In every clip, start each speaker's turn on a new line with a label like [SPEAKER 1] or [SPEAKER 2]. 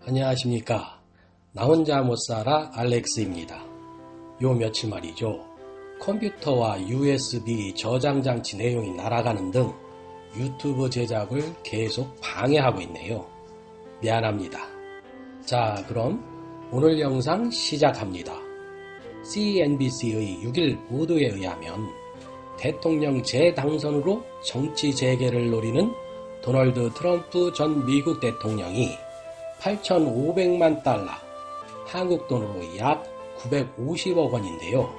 [SPEAKER 1] 안녕하십니까. 나 혼자 못살아 알렉스입니다. 요 며칠 말이죠. 컴퓨터와 USB 저장 장치 내용이 날아가는 등 유튜브 제작을 계속 방해하고 있네요. 미안합니다. 자, 그럼 오늘 영상 시작합니다. CNBC의 6일 보도에 의하면 대통령 재당선으로 정치 재개를 노리는 도널드 트럼프 전 미국 대통령이 8,500만 달러, 한국 돈으로 약 950억 원인데요.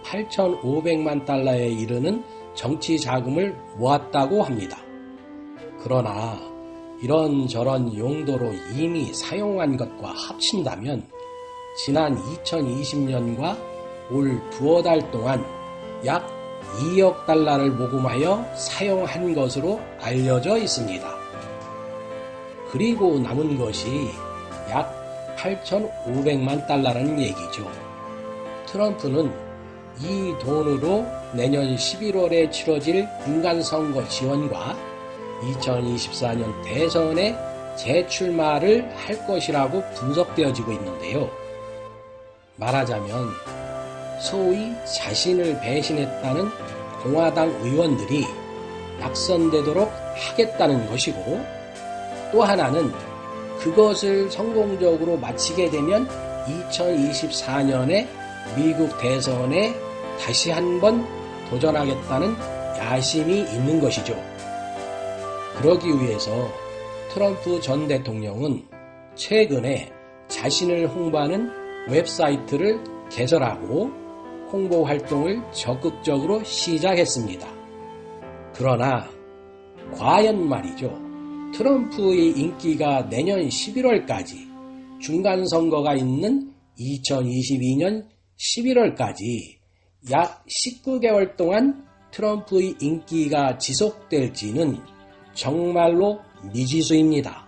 [SPEAKER 1] 8,500만 달러에 이르는 정치 자금을 모았다고 합니다. 그러나 이런저런 용도로 이미 사용한 것과 합친다면 지난 2020년과 올 두어 달 동안 약 2억 달러를 모금하여 사용한 것으로 알려져 있습니다. 그리고 남은 것이 약 8,500만 달러라는 얘기죠. 트럼프는 이 돈으로 내년 11월에 치러질 중간선거 지원과 2024년 대선에 재출마를 할 것이라고 분석되어지고 있는데요. 말하자면 소위 자신을 배신했다는 공화당 의원들이 낙선되도록 하겠다는 것이고, 또 하나는 그것을 성공적으로 마치게 되면 2024년에 미국 대선에 다시 한번 도전하겠다는 야심이 있는 것이죠. 그러기 위해서 트럼프 전 대통령은 최근에 자신을 홍보하는 웹사이트를 개설하고 홍보 활동을 적극적으로 시작했습니다. 그러나 과연 말이죠. 트럼프의 인기가 내년 11월까지, 중간선거가 있는 2022년 11월까지 약 19개월 동안 트럼프의 인기가 지속될지는 정말로 미지수입니다.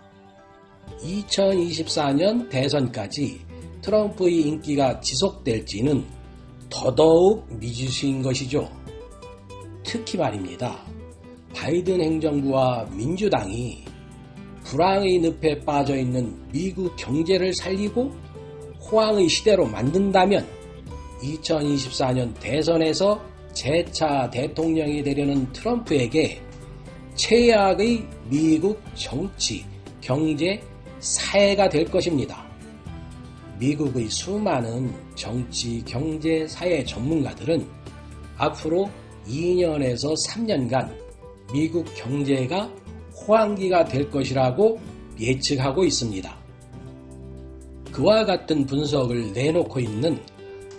[SPEAKER 1] 2024년 대선까지 트럼프의 인기가 지속될지는 더더욱 미지수인 것이죠. 특히 말입니다. 바이든 행정부와 민주당이 불황의 늪에 빠져있는 미국 경제를 살리고 호황의 시대로 만든다면 2024년 대선에서 재차 대통령이 되려는 트럼프에게 최악의 미국 정치, 경제, 사회가 될 것입니다. 미국의 수많은 정치, 경제, 사회 전문가들은 앞으로 2년에서 3년간 미국 경제가 호황기가 될 것이라고 예측하고 있습니다. 그와 같은 분석을 내놓고 있는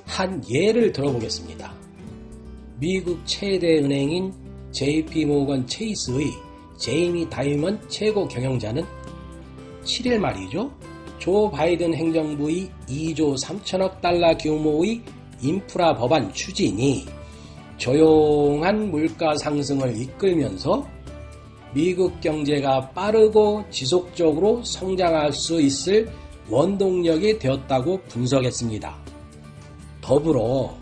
[SPEAKER 1] 한 예를 들어보겠습니다. 미국 최대 은행인 JP모건 체이스의 제이미 다이먼 최고 경영자는 7일 말이죠. 조 바이든 행정부의 2조 3천억 달러 규모의 인프라 법안 추진이 조용한 물가 상승을 이끌면서 미국 경제가 빠르고 지속적으로 성장할 수 있을 원동력이 되었다고 분석했습니다. 더불어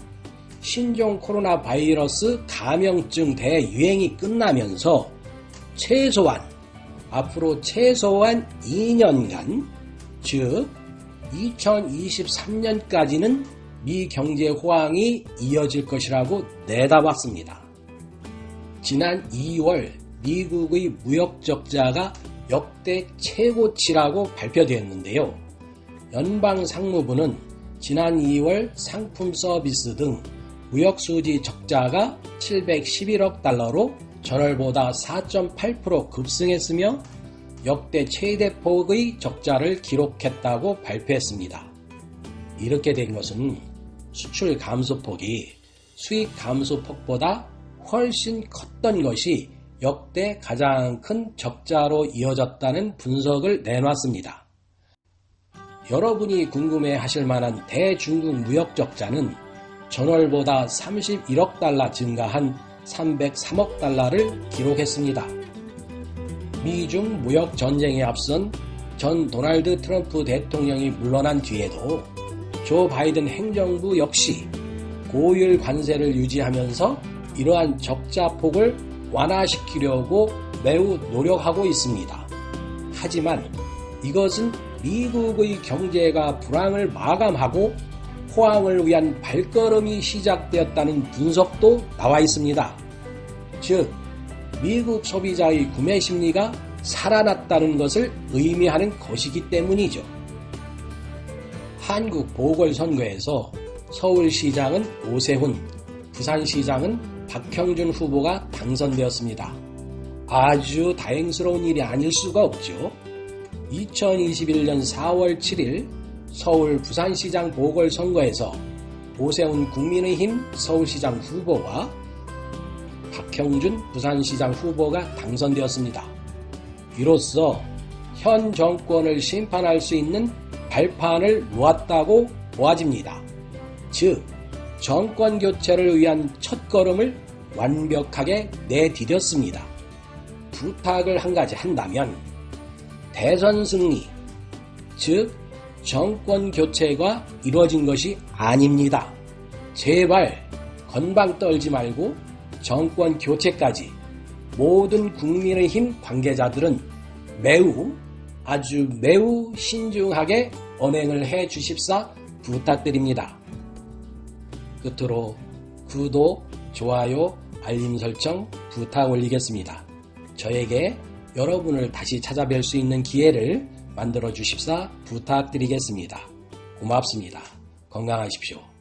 [SPEAKER 1] 신종 코로나 바이러스 감염증 대유행이 끝나면서 앞으로 최소한 2년간, 즉 2023년까지는 미 경제 호황이 이어질 것이라고 내다봤습니다. 지난 2월 미국의 무역 적자가 역대 최고치라고 발표되었는데요. 연방상무부는 지난 2월 상품 서비스 등 무역수지 적자가 711억 달러로 전월보다 4.8% 급승했으며 역대 최대폭의 적자를 기록했다고 발표했습니다. 이렇게 된 것은 수출 감소폭이 수입 감소폭보다 훨씬 컸던 것이 역대 가장 큰 적자로 이어졌다는 분석을 내놨습니다. 여러분이 궁금해하실 만한 대중국 무역 적자는 전월보다 31억 달러 증가한 303억 달러를 기록했습니다. 미중 무역 전쟁에 앞선 전 도널드 트럼프 대통령이 물러난 뒤에도 조 바이든 행정부 역시 고율 관세를 유지하면서 이러한 적자폭을 완화시키려고 매우 노력하고 있습니다. 하지만 이것은 미국의 경제가 불황을 마감하고 호황을 위한 발걸음이 시작되었다는 분석도 나와 있습니다. 즉, 미국 소비자의 구매 심리가 살아났다는 것을 의미하는 것이기 때문이죠. 한국 보궐선거에서 서울시장은 오세훈, 부산시장은 박형준 후보가 당선되었습니다. 아주 다행스러운 일이 아닐 수가 없죠. 2021년 4월 7일 서울 부산시장 보궐선거에서 오세훈 국민의힘 서울시장 후보와 박형준 부산시장 후보가 당선되었습니다. 이로써 현 정권을 심판할 수 있는 발판을 놓았다고 보아집니다. 즉, 정권 교체를 위한 첫걸음을 완벽하게 내디뎠습니다. 부탁을 한 가지 한다면 대선 승리, 즉 정권 교체가 이루어진 것이 아닙니다. 제발 건방 떨지 말고 정권 교체까지 모든 국민의힘 관계자들은 아주 매우 신중하게 언행을 해 주십사 부탁드립니다. 끝으로 구독, 좋아요, 알림 설정 부탁 올리겠습니다. 저에게 여러분을 다시 찾아뵐 수 있는 기회를 만들어 주십사 부탁드리겠습니다. 고맙습니다. 건강하십시오.